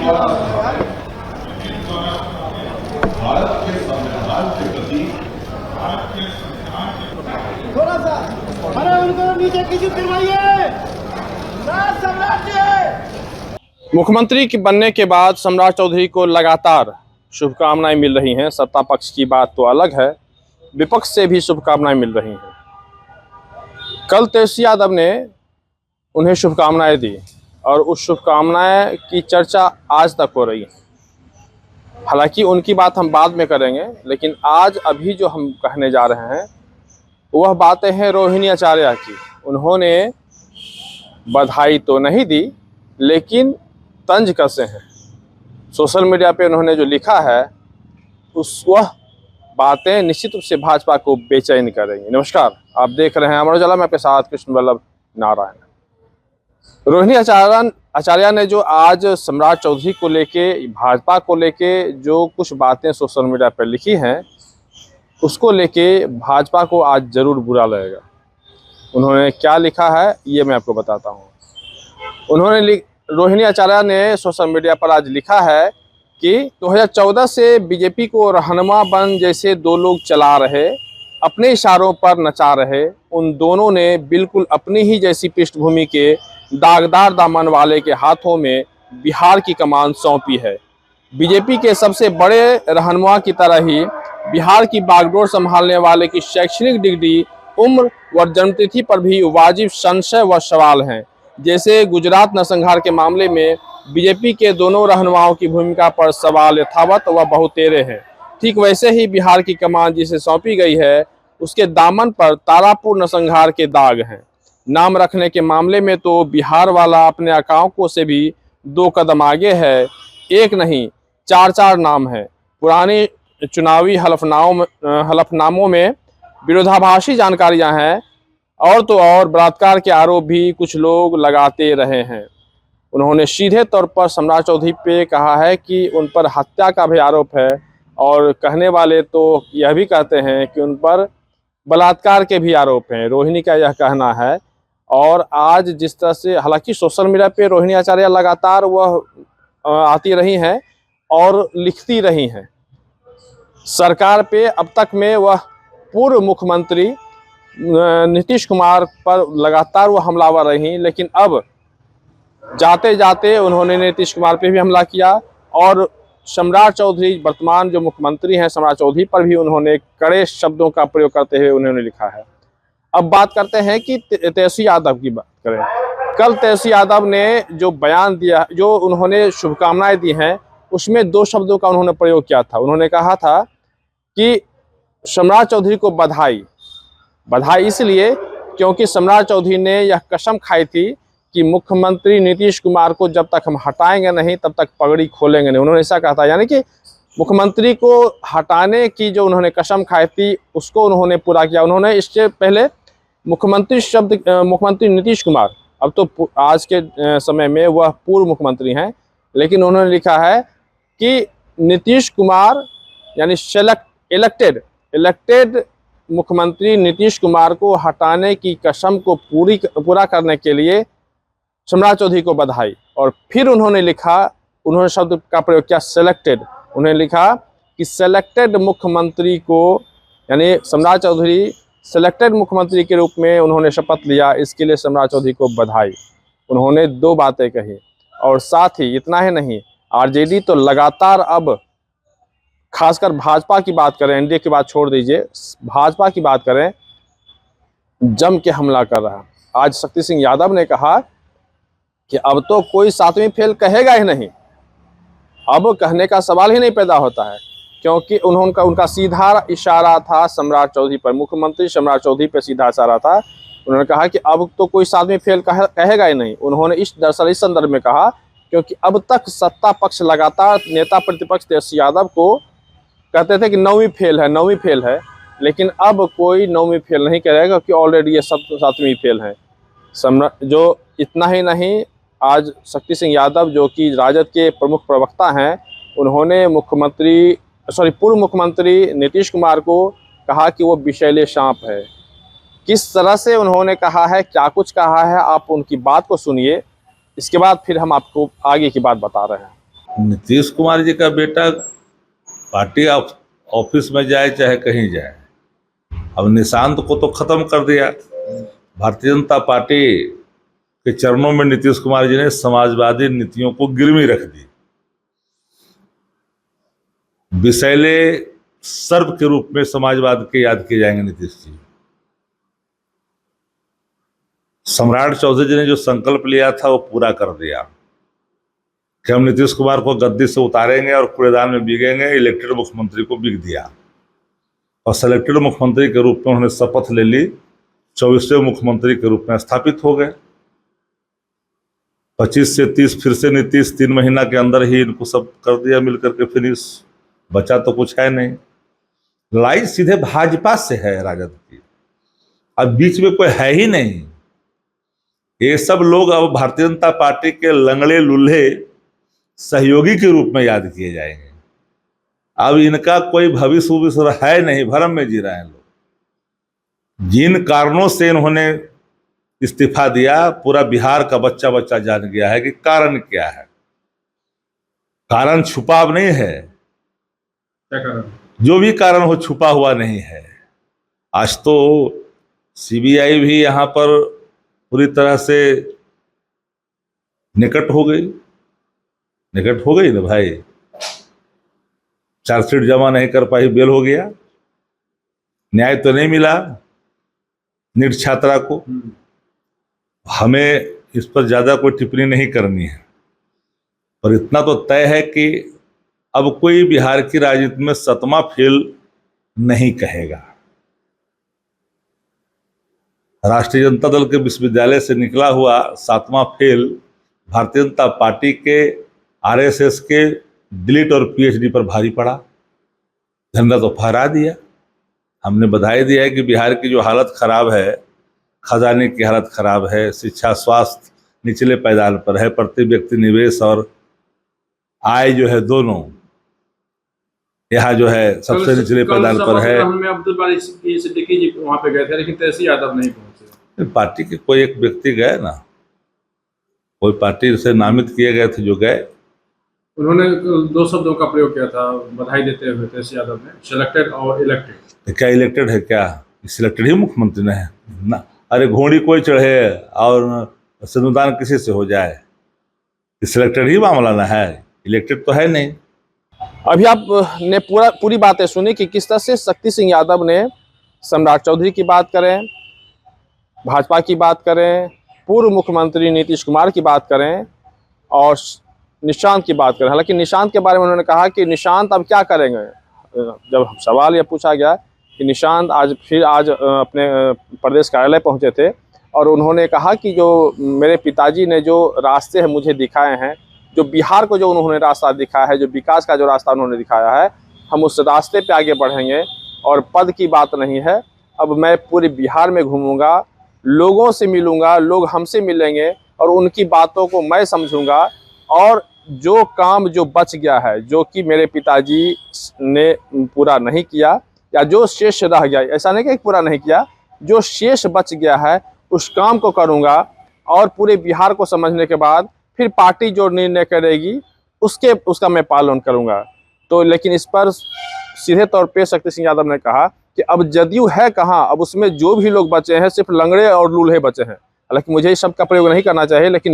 भारत के संविधान के प्रति थोड़ा सा अरे उनको नीचे खींच फिरवाइए। मुख्यमंत्री के बनने के बाद सम्राट चौधरी को लगातार शुभकामनाएं मिल रही हैं। सत्ता पक्ष की बात तो अलग है, विपक्ष से भी शुभकामनाएं मिल रही हैं। कल तेजस्वी यादव ने उन्हें शुभकामनाएं दी और उस शुभकामनाएं की चर्चा आज तक हो रही है। हालांकि उनकी बात हम बाद में करेंगे, लेकिन आज अभी जो हम कहने जा रहे हैं वह बातें हैं रोहिणी आचार्य की। उन्होंने बधाई तो नहीं दी, लेकिन तंज कसे हैं। सोशल मीडिया पे उन्होंने जो लिखा है वह बातें निश्चित रूप से भाजपा को बेचैन करेंगी। नमस्कार, आप देख रहे हैं अमर उजाला, मैं आपके साथ कृष्ण वल्लभ नारायण। रोहिणी आचार्य ने जो आज सम्राट चौधरी को लेके, भाजपा को लेके जो कुछ बातें सोशल मीडिया पर लिखी हैं, उसको लेके भाजपा को आज जरूर बुरा लगेगा। उन्होंने क्या लिखा है ये मैं आपको बताता हूँ। रोहिणी आचार्य ने सोशल मीडिया पर आज लिखा है कि 2014 से बीजेपी को रहनुमा बन जैसे दो लोग चला रहे, अपने इशारों पर नचा रहे, उन दोनों ने बिल्कुल अपनी ही जैसी पृष्ठभूमि के दागदार दामन वाले के हाथों में बिहार की कमान सौंपी है। बीजेपी के सबसे बड़े रहनुमा की तरह ही बिहार की बागडोर संभालने वाले की शैक्षणिक डिग्री, उम्र व जन्मतिथि पर भी वाजिब संशय व सवाल हैं। जैसे गुजरात नरसंहार के मामले में बीजेपी के दोनों रहनुमाओं की भूमिका पर सवाल यथावत व बहुतेरे हैं, ठीक वैसे ही बिहार की कमान जिसे सौंपी गई है उसके दामन पर तारापुर नरसंहार के दाग हैं। नाम रखने के मामले में तो बिहार वाला अपने आकाओं से भी 2 कदम आगे है। एक नहीं 4 नाम है। पुरानी चुनावी हलफनामों में विरोधाभासी जानकारियां हैं, और तो और बलात्कार के आरोप भी कुछ लोग लगाते रहे हैं। उन्होंने सीधे तौर पर सम्राट चौधरी पे कहा है कि उन पर हत्या का भी आरोप है, और कहने वाले तो यह भी कहते हैं कि उन पर बलात्कार के भी आरोप हैं। रोहिणी का यह कहना है। और आज जिस तरह से, हालांकि सोशल मीडिया पे रोहिणी आचार्य लगातार वह आती रही हैं और लिखती रही हैं। सरकार पे अब तक में वह पूर्व मुख्यमंत्री नीतीश कुमार पर लगातार वह हमलावर रही, लेकिन अब जाते जाते उन्होंने नीतीश कुमार पे भी हमला किया, और सम्राट चौधरी वर्तमान जो मुख्यमंत्री हैं सम्राट चौधरी पर भी उन्होंने कड़े शब्दों का प्रयोग करते हुए उन्होंने लिखा है। अब बात करते हैं कि तेजस्वी यादव की बात करें। कल तेजस्वी यादव ने जो बयान दिया, जो उन्होंने शुभकामनाएं दी हैं, उसमें 2 शब्दों का उन्होंने प्रयोग किया था। उन्होंने कहा था कि सम्राट चौधरी को बधाई इसलिए क्योंकि सम्राट चौधरी ने यह कसम खाई थी कि मुख्यमंत्री नीतीश कुमार को जब तक हम हटाएंगे नहीं तब तक पगड़ी खोलेंगे नहीं। उन्होंने ऐसा कहा था, यानी कि मुख्यमंत्री को हटाने की जो उन्होंने कसम खाई थी उसको उन्होंने पूरा किया। उन्होंने इससे पहले मुख्यमंत्री नीतीश कुमार, अब तो आज के समय में वह पूर्व मुख्यमंत्री हैं, लेकिन उन्होंने लिखा है कि नीतीश कुमार यानी इलेक्टेड मुख्यमंत्री नीतीश कुमार को हटाने की कसम को पूरा करने के लिए सम्राट चौधरी को बधाई। और फिर उन्होंने शब्द का प्रयोग किया सेलेक्टेड। उन्होंने लिखा कि सेलेक्टेड मुख्यमंत्री को, यानी सम्राट चौधरी सेलेक्टेड मुख्यमंत्री के रूप में उन्होंने शपथ लिया, इसके लिए सम्राट चौधरी को बधाई। उन्होंने 2 बातें कही, और साथ ही इतना ही नहीं, आरजेडी तो लगातार अब खासकर भाजपा की बात करें, एनडीए की बात छोड़ दीजिए, भाजपा की बात करें, जम के हमला कर रहा है। आज शक्ति सिंह यादव ने कहा कि अब तो कोई 7वीं फेल कहेगा ही नहीं, अब कहने का सवाल ही नहीं पैदा होता है, क्योंकि उनका सीधा इशारा था सम्राट चौधरी पर, मुख्यमंत्री सम्राट चौधरी पर सीधा इशारा था। उन्होंने कहा कि अब तो कोई 7वीं फेल कहेगा ही नहीं। उन्होंने इस संदर्भ में कहा क्योंकि अब तक सत्ता पक्ष लगातार नेता प्रतिपक्ष तेजस्वी यादव को कहते थे कि 9वीं फेल है, लेकिन अब कोई 9वीं फेल नहीं करेगा क्योंकि ऑलरेडी ये 7वीं फेल है। जो इतना ही नहीं, आज शक्ति सिंह यादव जो कि राजद के प्रमुख प्रवक्ता हैं, उन्होंने पूर्व मुख्यमंत्री नीतीश कुमार को कहा कि वो विषैले सांप है। किस तरह से उन्होंने कहा है, क्या कुछ कहा है, आप उनकी बात को सुनिए, इसके बाद फिर हम आपको आगे की बात बता रहे हैं। नीतीश कुमार जी का बेटा पार्टी ऑफिस में जाए चाहे कहीं जाए, अब निशांत को तो खत्म कर दिया। भारतीय जनता पार्टी के चरणों में नीतीश कुमार जी ने समाजवादी नीतियों को गिरवी रख दी। विषैले सर्प के रूप में समाजवाद के याद किए जाएंगे नीतीश जी। सम्राट चौधरी जी ने जो संकल्प लिया था वो पूरा कर दिया कि हम नीतीश कुमार को गद्दी से उतारेंगे और कूड़ेदान में बिकेंगे। इलेक्टेड मुख्यमंत्री को बिक दिया और सिलेक्टेड मुख्यमंत्री के रूप में उन्होंने शपथ ले ली। 24वें मुख्यमंत्री के रूप में स्थापित हो गए। 25 से 30 फिर से नीतीश 3 महीना के अंदर ही इनको सब कर दिया मिलकर के फिनिश। बचा तो कुछ है नहीं। लड़ाई सीधे भाजपा से है राजद की, अब बीच में कोई है ही नहीं। ये सब लोग अब भारतीय जनता पार्टी के लंगड़े लुल्हे सहयोगी के रूप में याद किए जाएंगे। अब इनका कोई भविष्य है नहीं, भ्रम में जी रहे हैं लोग। जिन कारणों से इन्होंने इस्तीफा दिया, पूरा बिहार का बच्चा बच्चा जान गया है कि कारण क्या है। कारण छुपा अब नहीं है, क्या कारण? जो भी कारण हो छुपा हुआ नहीं है। आज तो सीबीआई भी यहाँ पर पूरी तरह से निकट हो गई ना भाई। चार्जशीट जमा नहीं कर पाई, बेल हो गया। न्याय तो नहीं मिला नीट छात्रा को। हमें इस पर ज्यादा कोई टिप्पणी नहीं करनी है, पर इतना तो तय है कि अब कोई बिहार की राजनीति में 7वां फेल नहीं कहेगा। राष्ट्रीय जनता दल के विश्वविद्यालय से निकला हुआ 7वां फेल भारतीय जनता पार्टी के, आरएसएस के डिलीट और पीएचडी पर भारी पड़ा। झंडा तो फहरा दिया। हमने बधाई दिया है कि बिहार की जो हालत खराब है, खजाने की हालत खराब है, शिक्षा स्वास्थ्य निचले पायदान पर है, प्रति व्यक्ति निवेश और आय जो है दोनों यहाँ जो है सबसे निचले पायदान पर है। अब्दुल बारी सिद्दीकी जी वहाँ पे गए थे, लेकिन तेजस्वी यादव नहीं पहुंचे। पार्टी के कोई एक व्यक्ति गए ना, कोई पार्टी से नामित किए गए थे जो गए। उन्होंने 2 शब्दों का प्रयोग किया था बधाई देते हुए तेजस्वी यादव ने, सिलेक्टेड और इलेक्टेड। क्या इलेक्टेड है? क्या सिलेक्टेड ही मुख्यमंत्री ने है ना? अरे घोड़ी कोई चढ़े और सिंदूरदान किसी से हो जाए, सिलेक्टेड ही मामला ना है, इलेक्टेड तो है नहीं। अभी आपने पूरी बातें सुनी कि किस तरह से शक्ति सिंह यादव ने सम्राट चौधरी की बात करें, भाजपा की बात करें, पूर्व मुख्यमंत्री नीतीश कुमार की बात करें और निशांत की बात करें। हालांकि निशांत के बारे में उन्होंने कहा कि निशांत अब क्या करेंगे। जब सवाल यह पूछा गया कि निशांत आज अपने प्रदेश कार्यालय पहुंचे थे और उन्होंने कहा कि जो मेरे पिताजी ने जो रास्ते हैं मुझे दिखाए हैं, जो बिहार को जो उन्होंने रास्ता दिखाया है, जो विकास का जो रास्ता उन्होंने दिखाया है, हम उस रास्ते पे आगे बढ़ेंगे। और पद की बात नहीं है, अब मैं पूरे बिहार में घूमूंगा, लोगों से मिलूंगा, लोग हमसे मिलेंगे और उनकी बातों को मैं समझूंगा। और जो काम जो बच गया है, जो कि मेरे पिताजी ने पूरा नहीं किया या जो शेष रह गया, ऐसा नहीं कि पूरा नहीं किया, जो शेष बच गया है उस काम को करूंगा। और पूरे बिहार को समझने के बाद फिर पार्टी जो निर्णय करेगी उसका मैं पालन करूंगा। तो लेकिन इस पर सीधे तौर पे शक्ति सिंह यादव ने कहा कि अब जदयू है कहाँ, अब उसमें जो भी लोग बचे हैं सिर्फ लंगड़े और लूल्हे बचे हैं। हालांकि मुझे इस शब्द का प्रयोग नहीं करना चाहिए, लेकिन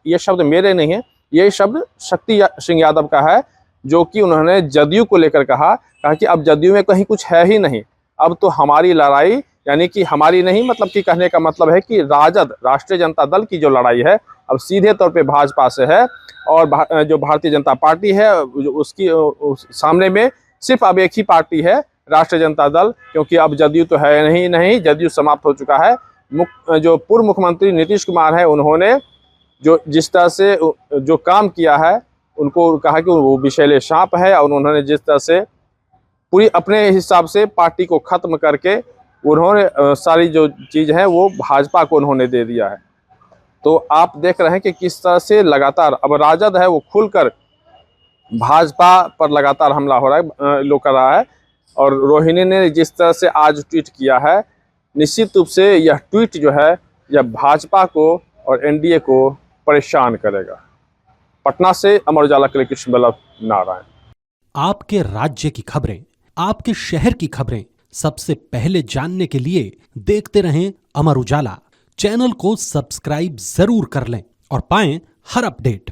ये शब्द मेरे नहीं है, ये शब्द शक्ति सिंह यादव का है, जो कि उन्होंने जदयू को लेकर कहा कि अब जदयू में कहीं कुछ है ही नहीं, अब तो हमारी लड़ाई, यानी कि हमारी नहीं मतलब कि कहने का मतलब है कि राजद, राष्ट्रीय जनता दल की जो लड़ाई है अब सीधे तौर पे भाजपा से है। और जो भारतीय जनता पार्टी है उसकी सामने में सिर्फ अब एक ही पार्टी है, राष्ट्रीय जनता दल, क्योंकि अब जदयू तो है नहीं, जदयू समाप्त हो चुका है। जो पूर्व मुख्यमंत्री नीतीश कुमार है, उन्होंने जो जिस तरह से जो काम किया है, उनको कहा कि वो विषैले सांप है और उन्होंने जिस तरह से पूरी अपने हिसाब से पार्टी को खत्म करके उन्होंने सारी जो चीज़ है वो भाजपा को उन्होंने दे दिया है। तो आप देख रहे हैं कि किस तरह से लगातार अब राजद है वो खुलकर भाजपा पर लगातार हमला हो रहा है, लोग कर रहा है। और रोहिणी ने जिस तरह से आज ट्वीट किया है, निश्चित रूप से यह ट्वीट जो है यह भाजपा को और एनडीए को परेशान करेगा। पटना से अमर उजाला के लिए कृष्ण बल्लभ नारायण। आपके राज्य की खबरें, आपके शहर की खबरें सबसे पहले जानने के लिए देखते रहें अमर उजाला। चैनल को सब्सक्राइब जरूर कर लें और पाएं हर अपडेट।